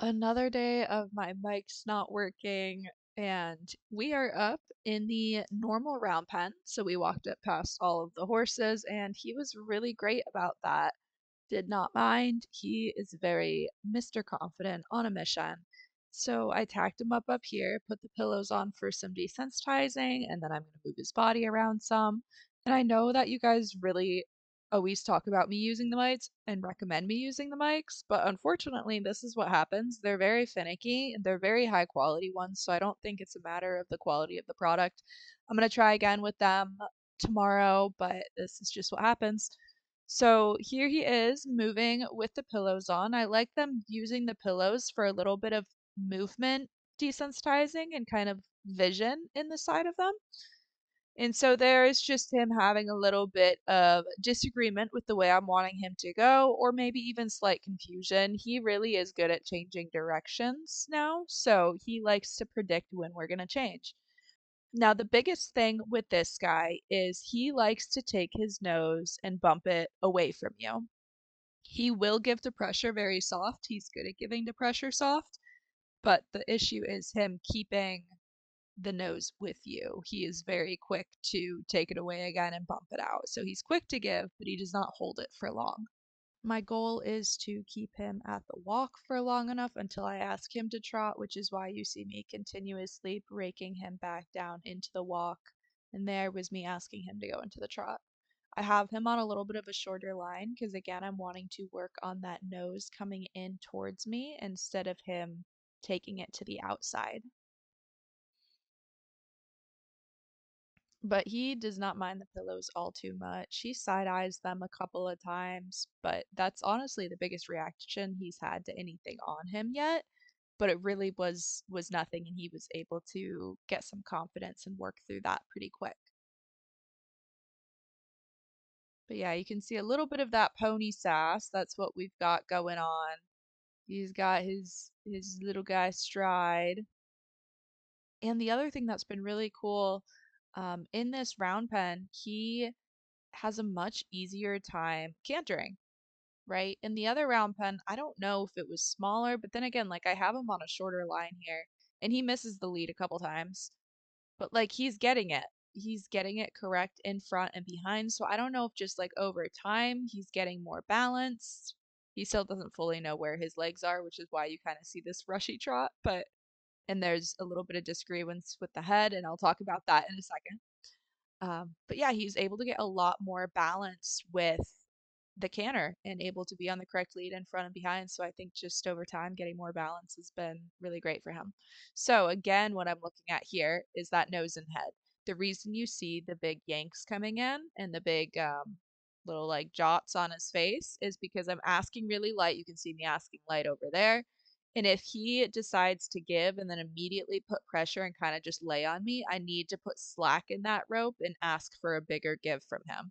Another day of my mics not working, and we are up in the normal round pen. So we walked up past all of the horses, and he was really great about that. Did not mind. He is very Mr. Confident on a mission. So I tacked him up here, put the pillows on for some desensitizing, and then I'm going to move his body around some. And I know that you guys really always talk about me using the mics and recommend me using the mics, but unfortunately, this is what happens. They're very finicky and they're very high quality ones, so I don't think it's a matter of the quality of the product. I'm going to try again with them tomorrow, but this is just what happens. So here he is moving with the pillows on. I like them using the pillows for a little bit of movement desensitizing and kind of vision in the side of them. And so there's just him having a little bit of disagreement with the way I'm wanting him to go, or maybe even slight confusion. He really is good at changing directions now, so he likes to predict when we're going to change. Now, the biggest thing with this guy is he likes to take his nose and bump it away from you. He will give the pressure very soft. He's good at giving the pressure soft, but the issue is him keeping the nose with you. He is very quick to take it away again and bump it out. So he's quick to give, but he does not hold it for long. My goal is to keep him at the walk for long enough until I ask him to trot, which is why you see me continuously breaking him back down into the walk. And there was me asking him to go into the trot. I have him on a little bit of a shorter line because, again, I'm wanting to work on that nose coming in towards me instead of him taking it to the outside. But he does not mind the pillows all too much. He side eyes them a couple of times, but that's honestly the biggest reaction he's had to anything on him yet. But it really was nothing, and he was able to get some confidence and work through that pretty quick. But yeah, you can see a little bit of that pony sass. That's what we've got going on. He's got his little guy stride. And the other thing that's been really cool, in this round pen, he has a much easier time cantering, right? In the other round pen, I don't know if it was smaller, but then again, like I have him on a shorter line here, and he misses the lead a couple times, but like he's getting it. He's getting it correct in front and behind. So I don't know if just like over time he's getting more balanced. He still doesn't fully know where his legs are, which is why you kind of see this rushy trot, but and there's a little bit of disagreements with the head, and I'll talk about that in a second. But yeah, he's able to get a lot more balance with the canter and able to be on the correct lead in front and behind. So I think just over time, getting more balance has been really great for him. So again, what I'm looking at here is that nose and head. The reason you see the big yanks coming in and the big little like jots on his face is because I'm asking really light. You can see me asking light over there. And if he decides to give and then immediately put pressure and kind of just lay on me, I need to put slack in that rope and ask for a bigger give from him,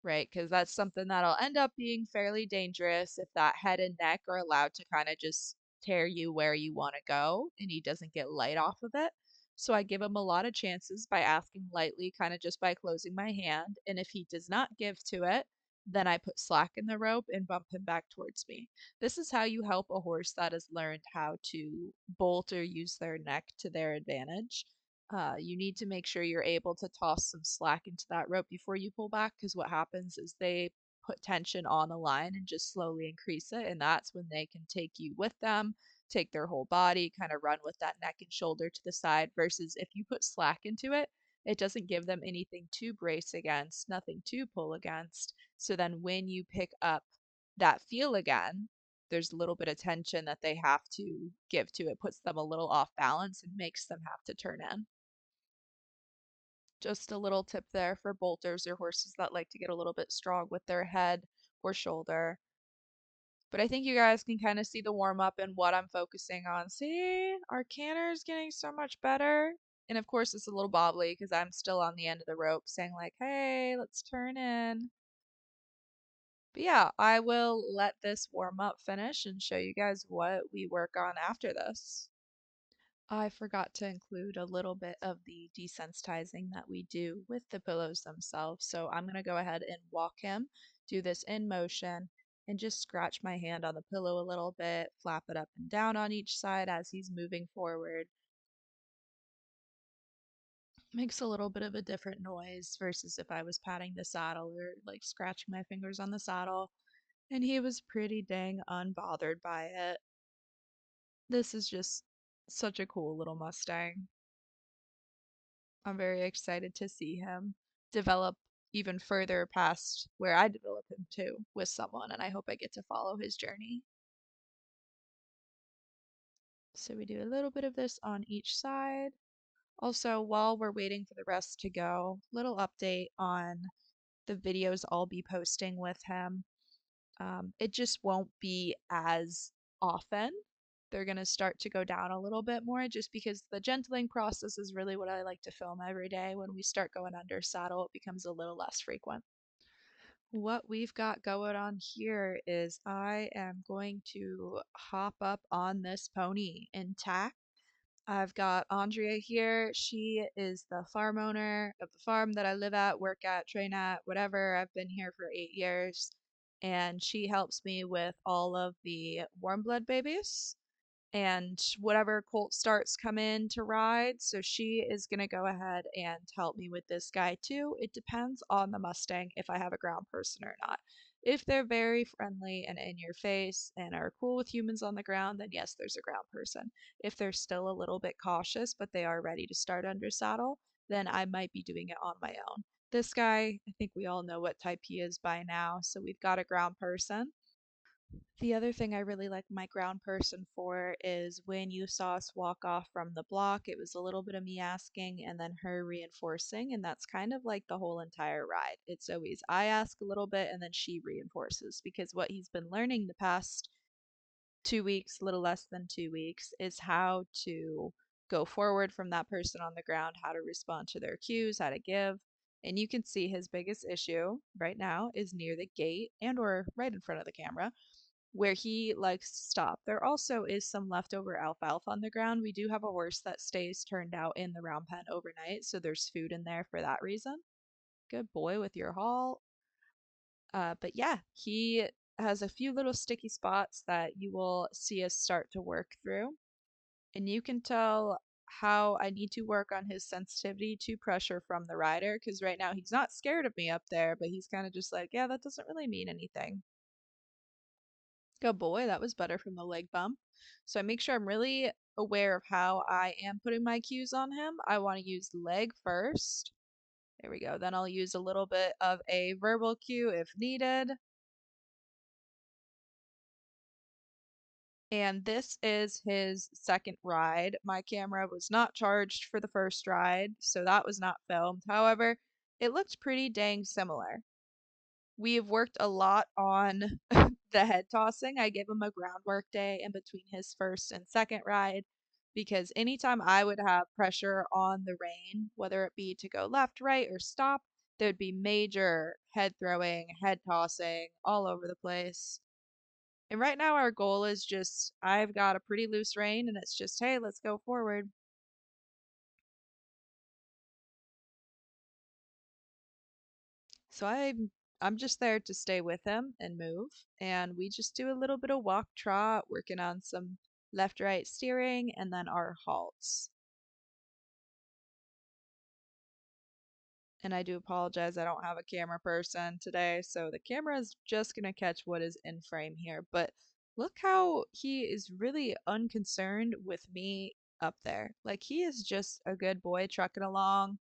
right? Because that's something that'll end up being fairly dangerous if that head and neck are allowed to kind of just tear you where you want to go and he doesn't get light off of it. So I give him a lot of chances by asking lightly, kind of just by closing my hand. And if he does not give to it, then I put slack in the rope and bump him back towards me. This is how you help a horse that has learned how to bolt or use their neck to their advantage. You need to make sure you're able to toss some slack into that rope before you pull back, because what happens is they put tension on the line and just slowly increase it, and that's when they can take you with them, take their whole body, kind of run with that neck and shoulder to the side, versus if you put slack into it, it doesn't give them anything to brace against, nothing to pull against. So then when you pick up that feel again, there's a little bit of tension that they have to give to it, puts them a little off balance and makes them have to turn in. Just a little tip there for bolters or horses that like to get a little bit strong with their head or shoulder. But I think you guys can kind of see the warm up and what I'm focusing on. See, our canter is getting so much better. And of course, it's a little bobbly because I'm still on the end of the rope saying, like, hey, let's turn in. But yeah, I will let this warm up finish and show you guys what we work on after this. I forgot to include a little bit of the desensitizing that we do with the pillows themselves. So I'm going to go ahead and walk him, do this in motion, and just scratch my hand on the pillow a little bit, flap it up and down on each side as he's moving forward. Makes a little bit of a different noise versus if I was patting the saddle or like scratching my fingers on the saddle, and he was pretty dang unbothered by it. This is just such a cool little Mustang. I'm very excited to see him develop even further past where I develop him too with someone, and I hope I get to follow his journey. So we do a little bit of this on each side. Also, while we're waiting for the rest to go, little update on the videos I'll be posting with him. It just won't be as often. They're going to start to go down a little bit more just because the gentling process is really what I like to film every day. When we start going under saddle, it becomes a little less frequent. What we've got going on here is I am going to hop up on this pony intact. I've got Andrea here. She is the farm owner of the farm that I live at, work at, train at, whatever. I've been here for 8 years, and she helps me with all of the warm blood babies and whatever colt starts come in to ride. So she is going to go ahead and help me with this guy too. It depends on the Mustang if I have a ground person or not. If they're very friendly and in your face and are cool with humans on the ground, then yes, there's a ground person. If they're still a little bit cautious, but they are ready to start under saddle, then I might be doing it on my own. This guy, I think we all know what type he is by now, so we've got a ground person. The other thing I really like my ground person for is when you saw us walk off from the block, it was a little bit of me asking and then her reinforcing, and that's kind of like the whole entire ride. It's always I ask a little bit and then she reinforces because what he's been learning the past 2 weeks, a little less than 2 weeks, is how to go forward from that person on the ground, how to respond to their cues, how to give. And you can see his biggest issue right now is near the gate and or right in front of the camera where he likes to stop. There also is some leftover alfalfa on the ground. We do have a horse that stays turned out in the round pen overnight, so there's food in there for that reason. Good boy with your haul. But yeah, he has a few little sticky spots that you will see us start to work through. And you can tell how I need to work on his sensitivity to pressure from the rider because right now he's not scared of me up there, but he's kind of just like, yeah, that doesn't really mean anything. Good boy, that was better from the leg bump. So I make sure I'm really aware of how I am putting my cues on him. I want to use leg first. There we go. Then I'll use a little bit of a verbal cue if needed. And this is his second ride. My camera was not charged for the first ride, so that was not filmed. However, it looked pretty dang similar. We've worked a lot on the head tossing. I gave him a groundwork day in between his first and second ride because anytime I would have pressure on the rein, whether it be to go left, right, or stop, there'd be major head throwing, head tossing all over the place. And right now, our goal is just I've got a pretty loose rein, and it's just, hey, let's go forward. So I'm just there to stay with him and move, and we just do a little bit of walk trot, working on some left right steering, and then our halts. And I do apologize, I don't have a camera person today, so the camera is just gonna catch what is in frame here. But look how he is really unconcerned with me up there. Like he is just a good boy trucking along.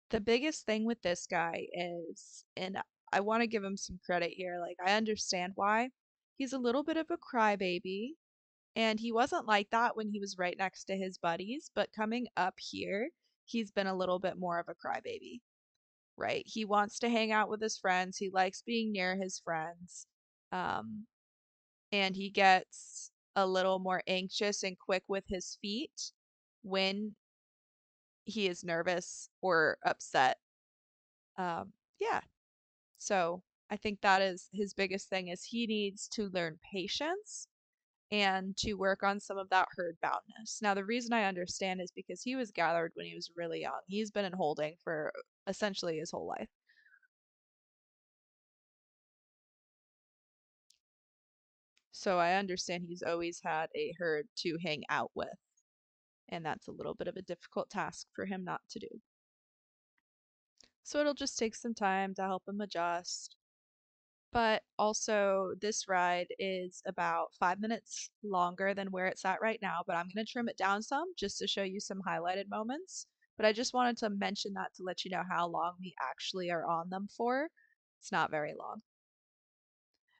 The biggest thing with this guy is, and I want to give him some credit here, like I understand why. He's a little bit of a crybaby, and he wasn't like that when he was right next to his buddies, but coming up here, he's been a little bit more of a crybaby, right? He wants to hang out with his friends, he likes being near his friends, um, and he gets a little more anxious and quick with his feet when he is nervous or upset. Yeah, so I think that is his biggest thing is he needs to learn patience and to work on some of that herd boundness. Now, the reason I understand is because he was gathered when he was really young. He's been in holding for essentially his whole life. So I understand he's always had a herd to hang out with, and that's a little bit of a difficult task for him not to do. So it'll just take some time to help him adjust. But also, this ride is about 5 minutes longer than where it's at right now, but I'm going to trim it down some just to show you some highlighted moments. But I just wanted to mention that to let you know how long we actually are on them for. It's not very long.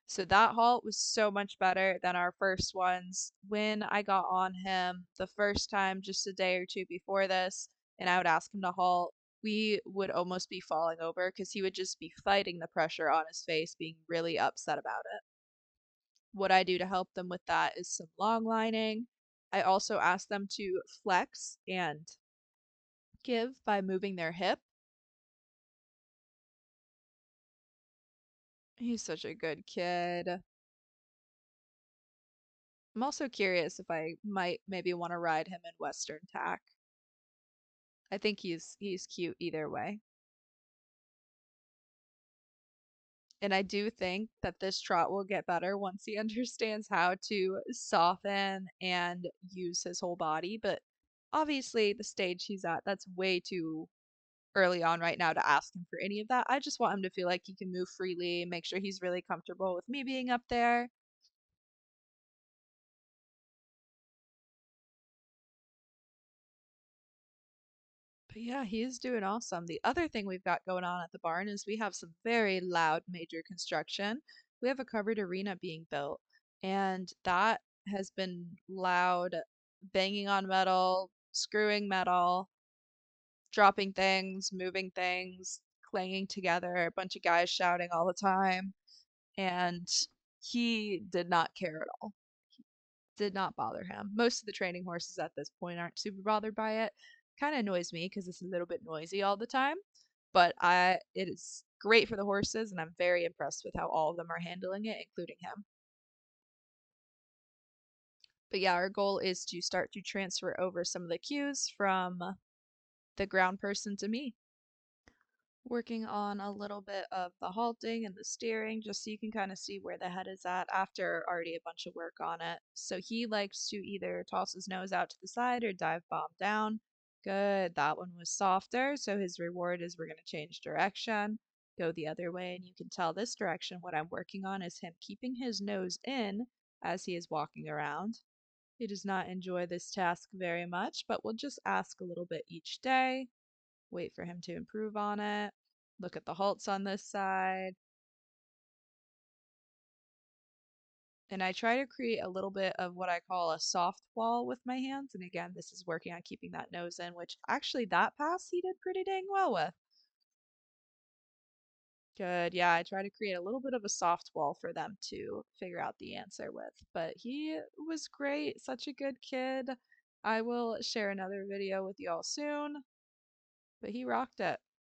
So that halt was so much better than our first ones. When I got on him the first time, just a day or two before this, and I would ask him to halt, we would almost be falling over because he would just be fighting the pressure on his face, being really upset about it. What I do to help them with that is some long lining. I also ask them to flex and give by moving their hip. He's such a good kid. I'm also curious if I might maybe want to ride him in Western tack. I think he's cute either way. And I do think that this trot will get better once he understands how to soften and use his whole body. But obviously, the stage he's at, that's way too early on right now to ask him for any of that. I just want him to feel like he can move freely, make sure he's really comfortable with me being up there. But yeah, he is doing awesome. The other thing we've got going on at the barn is we have some very loud major construction. We have a covered arena being built, and that has been loud, banging on metal, screwing metal, dropping things, moving things, clanging together, a bunch of guys shouting all the time. And he did not care at all. Did not bother him. Most of the training horses at this point aren't super bothered by it. Kind of annoys me because it's a little bit noisy all the time, but it is great for the horses, and I'm very impressed with how all of them are handling it, including him. But yeah, our goal is to start to transfer over some of the cues from the ground person to me. Working on a little bit of the halting and the steering just so you can kind of see where the head is at after already a bunch of work on it. So he likes to either toss his nose out to the side or dive bomb down. Good, that one was softer, so his reward is we're going to change direction, go the other way, and you can tell this direction what I'm working on is him keeping his nose in as he is walking around. He does not enjoy this task very much, but we'll just ask a little bit each day, wait for him to improve on it. Look at the halts on this side. And I try to create a little bit of what I call a soft wall with my hands. And again, this is working on keeping that nose in, which actually that pass he did pretty dang well with. Good. Yeah, I try to create a little bit of a soft wall for them to figure out the answer with. But he was great. Such a good kid. I will share another video with y'all soon. But he rocked it.